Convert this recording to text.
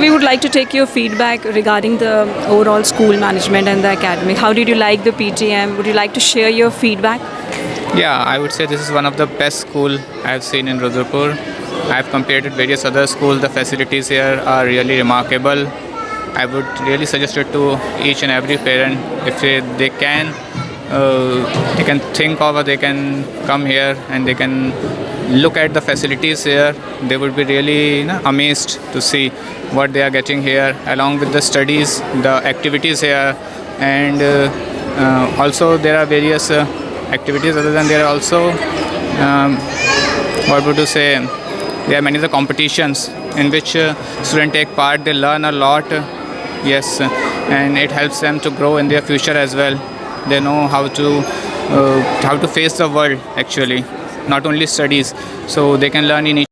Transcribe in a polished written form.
So we would like to take your feedback regarding the overall school management and the academic. How did you like the PTM? Would you like to share your feedback? Yeah, I would say this is one of the best school I've seen in Rudrapur. I've compared with various other schools. The facilities here are really remarkable. I would really suggest it to each and every parent if they can think of or they can come here and they can look at the facilities here. They would be really amazed to see what they are getting here, along with the studies, the activities here, and also there are various activities. Other than there are also what would you say? There are many other competitions in which students take part. They learn a lot. Yes, and it helps them to grow in their future as well. They know how to face the world actually, not only studies. So they can learn in each